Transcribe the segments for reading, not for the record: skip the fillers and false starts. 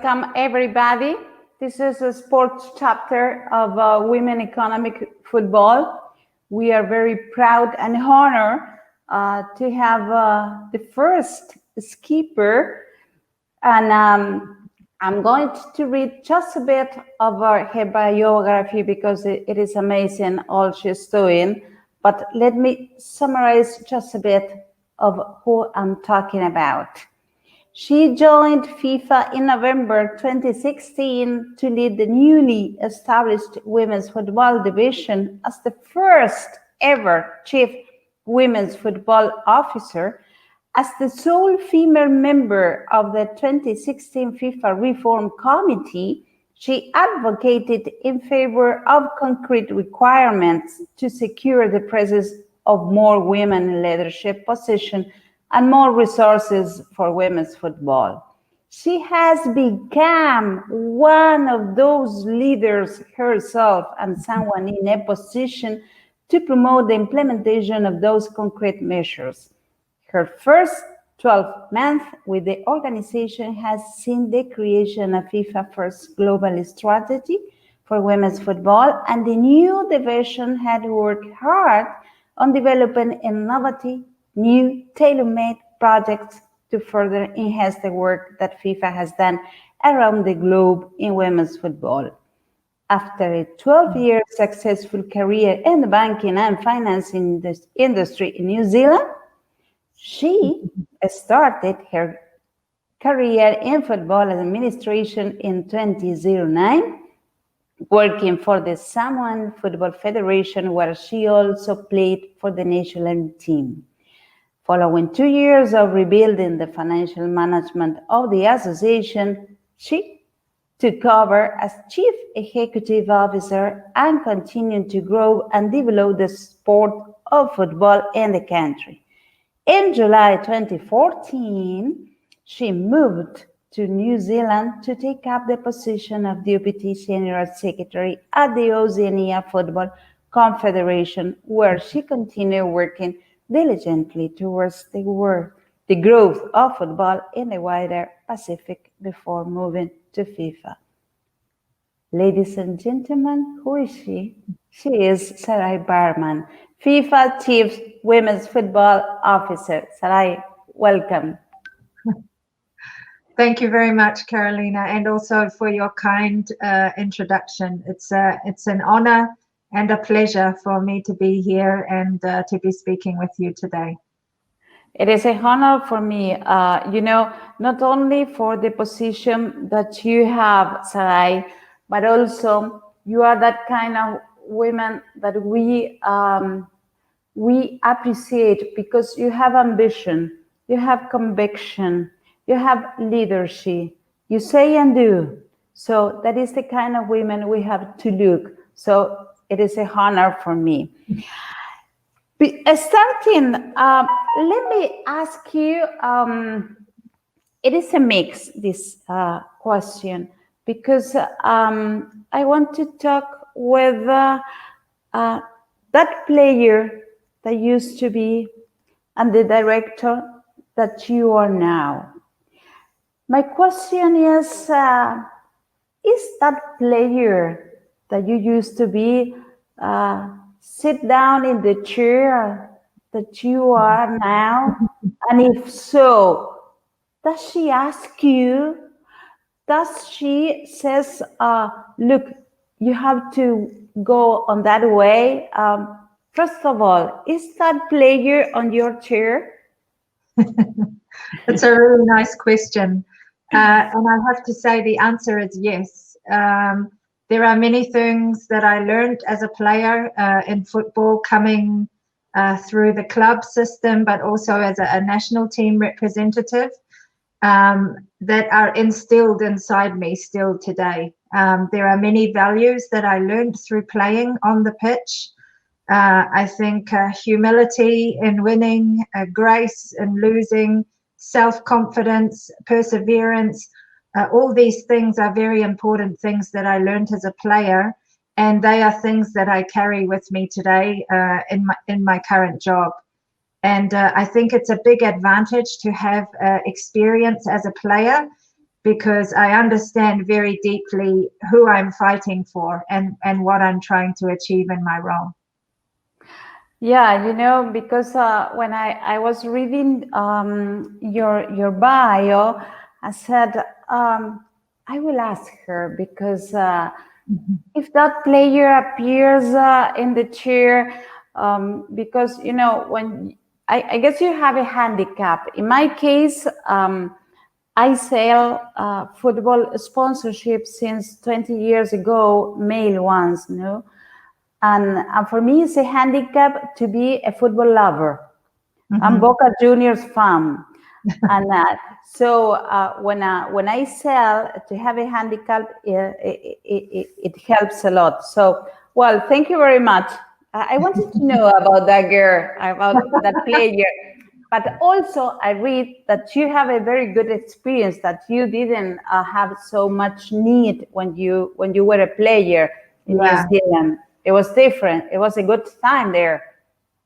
welcome everybody. This is a sports chapter of Women Economic Football. We are very proud and honored to have the first skipper, and I'm going to read just a bit of her biography because it is amazing all she's doing. But let me summarize just a bit of who I'm talking about. She joined FIFA in November 2016 to lead the newly established women's football division as the first ever chief women's football officer. As the sole female member of the 2016 FIFA Reform Committee, she advocated in favor of concrete requirements to secure the presence of more women in leadership positions and more resources for women's football. She has become one of those leaders herself and someone in a position to promote the implementation of those concrete measures. Her first 12 months with the organization has seen the creation of FIFA First Global Strategy for women's football, and the new division had worked hard on developing innovative, new, tailor-made projects to further enhance the work that FIFA has done around the globe in women's football. After a 12-year successful career in the banking and financing industry in New Zealand, she started her career in football administration in 2009, working for the Samoan Football Federation, where she also played for the national team. Following 2 years of rebuilding the financial management of the association, she took over as Chief Executive Officer and continued to grow and develop the sport of football in the country. In July 2014, she moved to New Zealand to take up the position of Deputy General Secretary at the Oceania Football Confederation, where she continued working diligently towards the growth of football in the wider Pacific before moving to FIFA. Ladies and gentlemen, who is she? She is Sarai Bareman, FIFA Chief Women's Football Officer. Sarai, welcome. Thank you very much, Carolina, and also for your kind introduction. It's an honor and a pleasure for me to be here and to be speaking with you today. It is an honor for me, not only for the position that you have, Sarai, but also you are that kind of women that we appreciate because you have ambition, you have conviction, you have leadership, you say and do. So that is the kind of women we have to look. So it is an honor for me. Starting, let me ask you, it is a mix, this question, because I want to talk with that player that used to be and the director that you are now. My question is that player that you used to be sit down in the chair that you are now? And if so, does she ask you, does she says, look, you have to go on that way? First of all, is that player on your chair? It's a really nice question. And I have to say the answer is yes. There are many things that I learned as a player in football, coming through the club system, but also as a national team representative, that are instilled inside me still today. There are many values that I learned through playing on the pitch. I think humility in winning, grace in losing, self-confidence, perseverance, all these things are very important things that I learned as a player, and they are things that I carry with me today in my current job. And I think it's a big advantage to have experience as a player because I understand very deeply who I'm fighting for and what I'm trying to achieve in my role. Yeah, you know, because when I was reading your bio, I said, I will ask her, because if that player appears in the chair, because, you know, when I guess you have a handicap. In my case, I sell football sponsorship since 20 years ago, male ones, you know. And for me, it's a handicap to be a football lover. I'm Boca Juniors fan. And so when I sell, to have a handicap, it helps a lot. So, well, thank you very much. I wanted to know about that girl, about that player. But also, I read that you have a very good experience, that you didn't have so much need when you were a player in New Zealand. It was different. It was a good time there.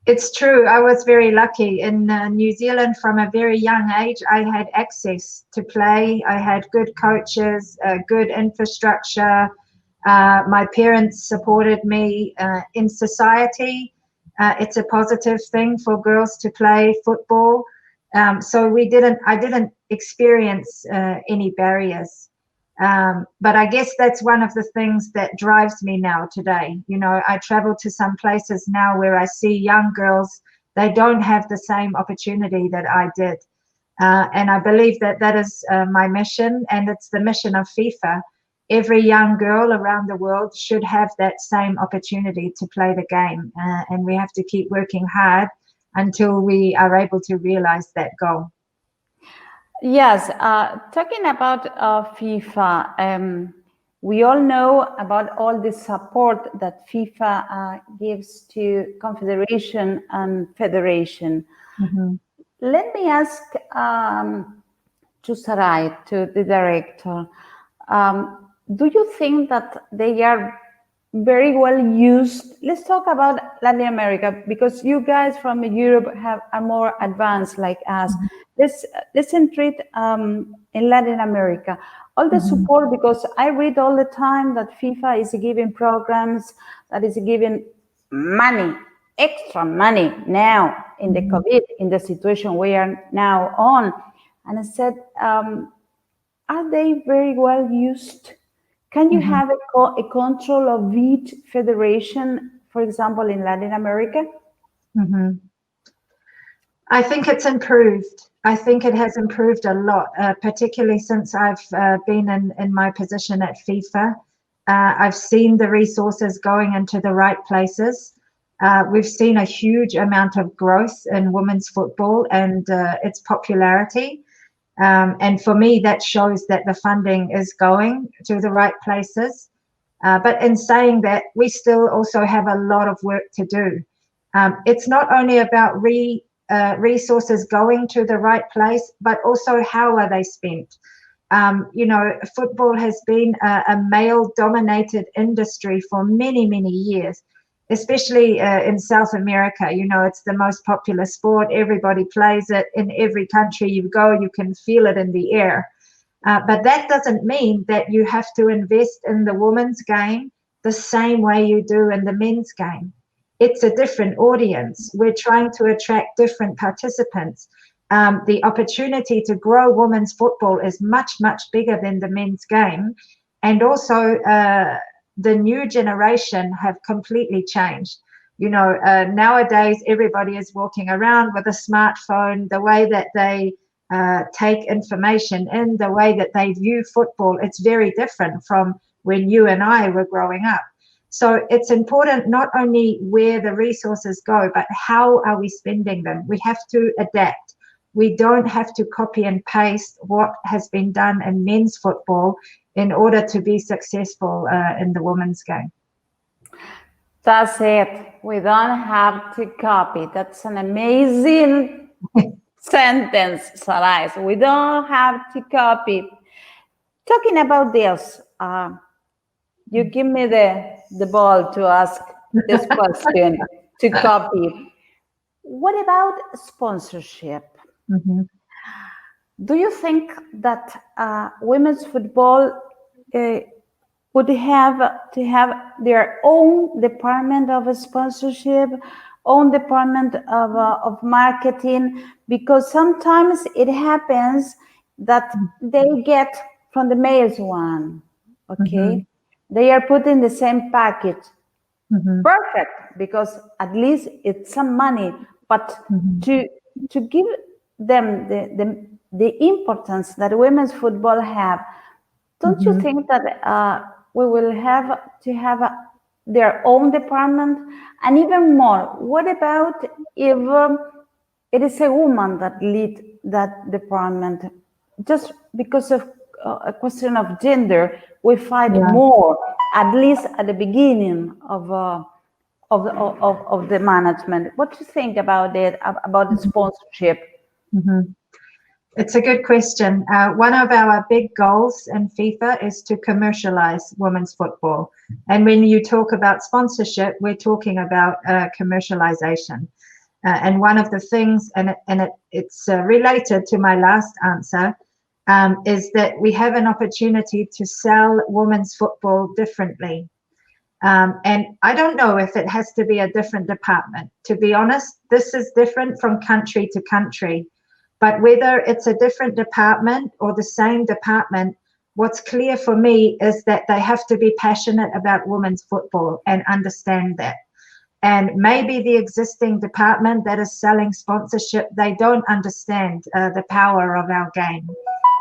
It's true. I was very lucky in New Zealand. From a very young age, I had access to play. I had good coaches, good infrastructure. My parents supported me in society. It's a positive thing for girls to play football. So I didn't experience any barriers. But I guess that's one of the things that drives me now today. You know, I travel to some places now where I see young girls, they don't have the same opportunity that I did. And I believe that that is my mission, and it's the mission of FIFA. Every young girl around the world should have that same opportunity to play the game. And we have to keep working hard until we are able to realize that goal. Yes, talking about FIFA, we all know about all the support that FIFA gives to confederation and federation. Let me ask to Sarai, to the director, do you think that they are very well used? Let's talk about Latin America, because you guys from Europe are more advanced like us. Let's treat in Latin America all the support, because I read all the time that FIFA is giving programs, that is giving money, extra money now in the COVID, in the situation we are now on. And I said, are they very well used? Can you have a control of each federation, for example, in Latin America? I think it's improved. I think it has improved a lot, particularly since I've been in my position at FIFA. I've seen the resources going into the right places. We've seen a huge amount of growth in women's football and its popularity. And for me, that shows that the funding is going to the right places. But in saying that, we still also have a lot of work to do. It's not only about resources going to the right place, but also how are they spent? You know, football has been a male-dominated industry for many, many years, especially in South America. You know, it's the most popular sport. Everybody plays it. In every country you go, you can feel it in the air. But that doesn't mean that you have to invest in the women's game the same way you do in the men's game. It's a different audience. We're trying to attract different participants. The opportunity to grow women's football is much, much bigger than the men's game. And also, the new generation have completely changed. You know, nowadays, everybody is walking around with a smartphone. The way that they take information in, the way that they view football, it's very different from when you and I were growing up. So it's important not only where the resources go, but how are we spending them? We have to adapt. We don't have to copy and paste what has been done in men's football in order to be successful in the women's game. That's it. We don't have to copy. That's an amazing sentence, Sarai. So we don't have to copy. Talking about this, you give me the ball to ask this question, to copy. What about sponsorship? Do you think that women's football would have to have their own department of sponsorship, own department of marketing? Because sometimes it happens that they get from the males one, okay? They are put in the same package. Perfect, because at least it's some money, but to give them the importance that women's football have, don't you think that we will have to have their own department? And even more, what about if it is a woman that leads that department? Just because of a question of gender, we fight more, at least at the beginning of the management. What do you think about it, about the sponsorship? It's a good question. One of our big goals in FIFA is to commercialize women's football. And when you talk about sponsorship, we're talking about commercialization. And one of the things, it's related to my last answer, is that we have an opportunity to sell women's football differently. And I don't know if it has to be a different department. To be honest, this is different from country to country. But whether it's a different department or the same department, what's clear for me is that they have to be passionate about women's football and understand that. And maybe the existing department that is selling sponsorship, they don't understand the power of our game,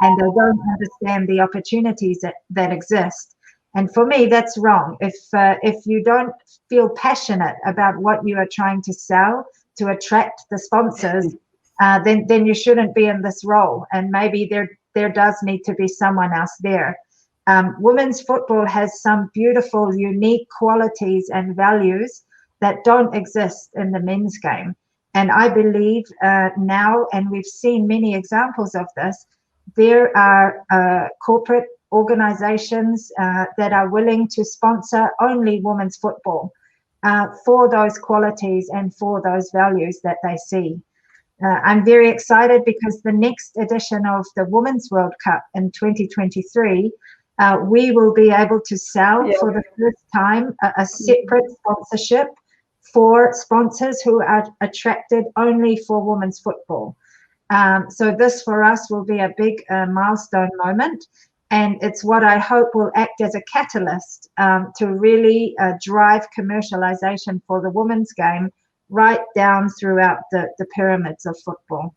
and they don't understand the opportunities that exist. And for me, that's wrong. If you don't feel passionate about what you are trying to sell to attract the sponsors, then you shouldn't be in this role. And maybe there does need to be someone else there. Women's football has some beautiful, unique qualities and values that don't exist in the men's game. And I believe now, and we've seen many examples of this, there are corporate organizations that are willing to sponsor only women's football for those qualities and for those values that they see. I'm very excited because the next edition of the Women's World Cup in 2023, we will be able to sell for the first time a separate sponsorship for sponsors who are attracted only for women's football. So this for us will be a big milestone moment, and it's what I hope will act as a catalyst to really drive commercialization for the women's game right down throughout the pyramids of football.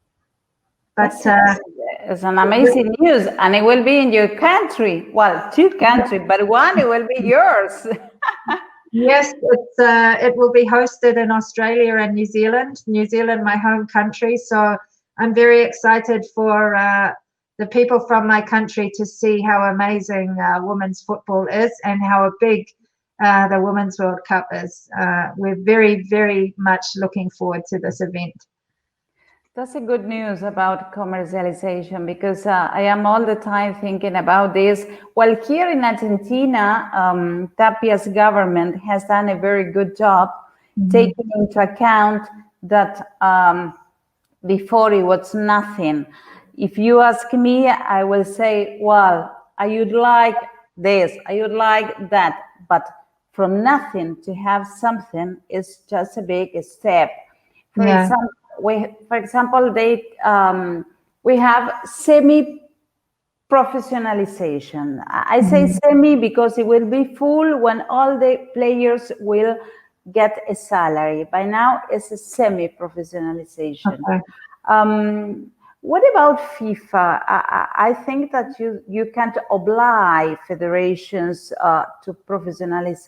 But it's an amazing news, and it will be in your country. Well, two countries, but one it will be yours. Yes, it will be hosted in Australia and New Zealand. New Zealand, my home country. So I'm very excited for the people from my country to see how amazing women's football is and how big the Women's World Cup is. We're very, very much looking forward to this event. That's a good news about commercialization, because I am all the time thinking about this. Well, here in Argentina, Tapia's government has done a very good job taking into account that before it was nothing. If you ask me, I will say, well, I would like this, I would like that, but from nothing to have something is just a big step. For example, we have semi-professionalization. I say semi because it will be full when all the players will get a salary. By now, it's a semi-professionalization. Okay. What about FIFA? I think that you can't oblige federations to professionalize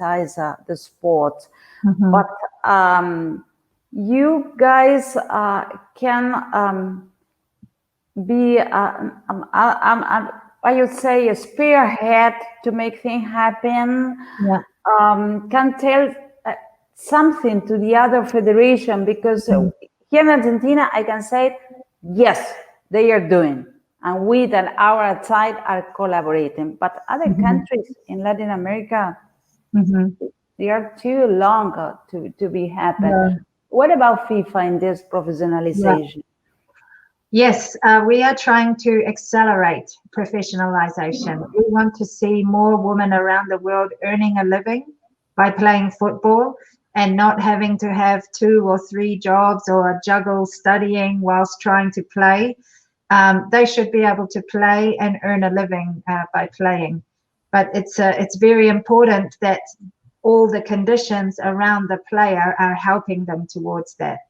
the sport, but you guys can be, I would say, a spearhead to make things happen. Can tell something to the other federation, because here in Argentina, I can say, yes, they are doing, and we that our side are collaborating. But other countries in Latin America, they are too long to be happen. What about FIFA in this professionalization? Yes, we are trying to accelerate professionalization. We want to see more women around the world earning a living by playing football and not having to have 2 or 3 jobs or juggle studying whilst trying to play. They should be able to play and earn a living by playing. But it's very important that all the conditions around the player are helping them towards that.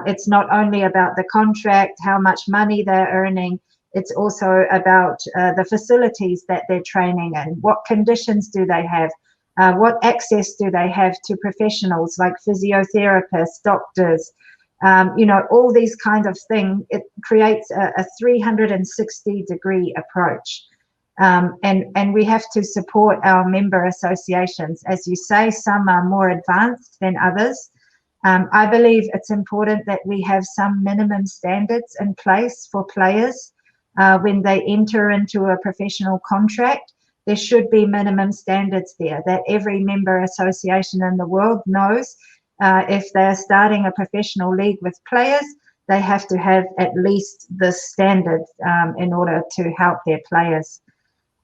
It's not only about the contract, how much money they're earning, it's also about the facilities that they're training in. What conditions do they have? What access do they have to professionals like physiotherapists, doctors, all these kind of things. It creates a 360-degree approach. And we have to support our member associations. As you say, some are more advanced than others. I believe it's important that we have some minimum standards in place for players when they enter into a professional contract. There should be minimum standards there that every member association in the world knows. If they're starting a professional league with players, they have to have at least this standard in order to help their players.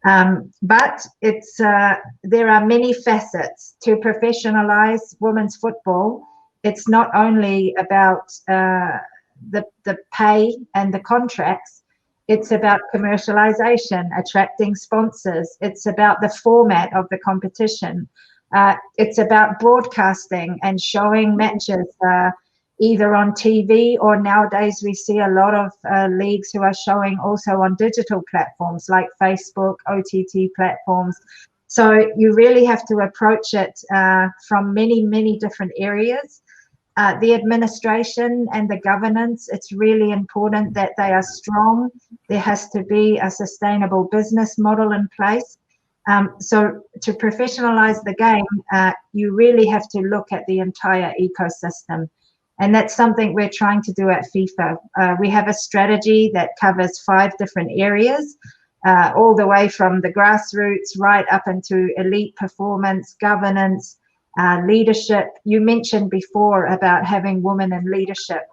But there are many facets to professionalize women's football. It's not only about the pay and the contracts. It's about commercialization, attracting sponsors. It's about the format of the competition. It's about broadcasting and showing matches either on TV, or nowadays we see a lot of leagues who are showing also on digital platforms like Facebook, OTT platforms. So you really have to approach it from many, many different areas. The administration and the governance, it's really important that they are strong. There has to be a sustainable business model in place. So to professionalize the game, you really have to look at the entire ecosystem. And that's something we're trying to do at FIFA. We have a strategy that covers 5 different areas, all the way from the grassroots right up into elite performance, governance, leadership. You mentioned before about having women in leadership.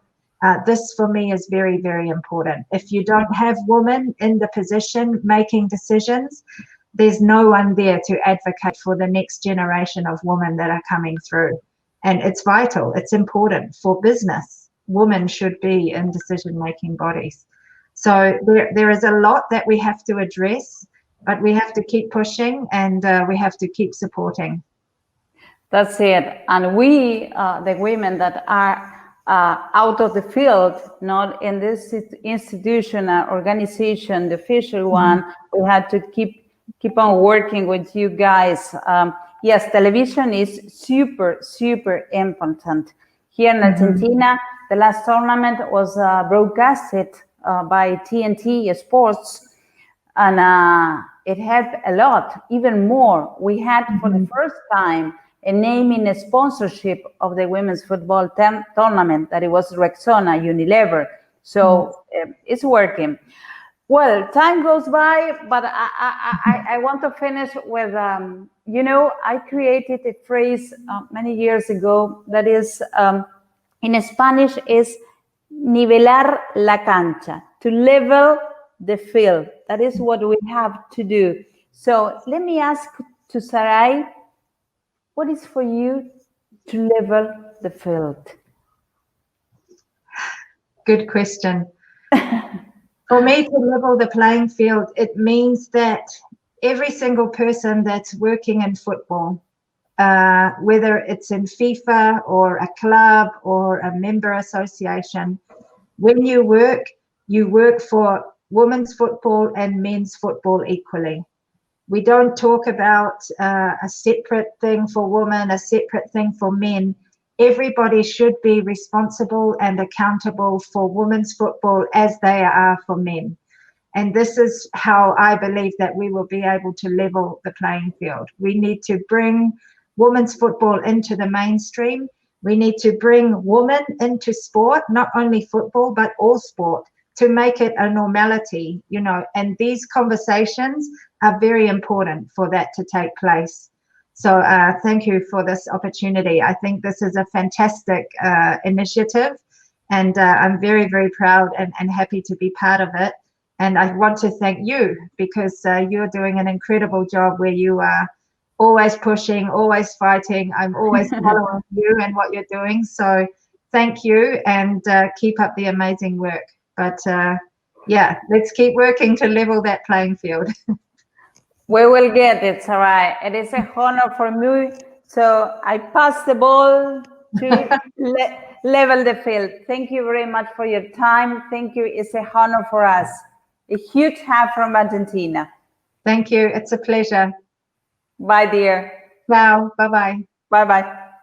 This for me is very, very important. If you don't have women in the position making decisions, there's no one there to advocate for the next generation of women that are coming through. And it's vital, it's important for business. Women should be in decision-making bodies. So there is a lot that we have to address, but we have to keep pushing and we have to keep supporting. That's it. And we, the women that are out of the field, not in this institution or organization, the official one, we had to keep on working with you guys. Yes, television is super, super important. Here in Argentina, the last tournament was broadcasted by TNT Sports, and it had a lot, even more. We had for the first time a naming a sponsorship of the women's football tournament, that it was Rexona, Unilever. So it's working. Well, time goes by, but I want to finish with, I created a phrase many years ago that is, in Spanish, is nivelar la cancha, to level the field. That is what we have to do. So let me ask to Sarai, what is for you to level the field? Good question. For me, to level the playing field, it means that every single person that's working in football, whether it's in FIFA or a club or a member association, when you work for women's football and men's football equally. We don't talk about a separate thing for women, a separate thing for men. Everybody should be responsible and accountable for women's football as they are for men. And this is how I believe that we will be able to level the playing field. We need to bring women's football into the mainstream. We need to bring women into sport, not only football, but all sport, to make it a normality, and these conversations are very important for that to take place. So thank you for this opportunity. I think this is a fantastic initiative, And I'm very, very proud and happy to be part of it. And I want to thank you because you're doing an incredible job where you are always pushing, always fighting. I'm always following you and what you're doing. So thank you, and keep up the amazing work. But yeah, let's keep working to level that playing field. We will get it, Sarai. It is a honor for me. So I pass the ball to level the field. Thank you very much for your time. Thank you. It's a honor for us. A huge hug from Argentina. Thank you. It's a pleasure. Bye, dear. Ciao. Bye-bye. Bye-bye.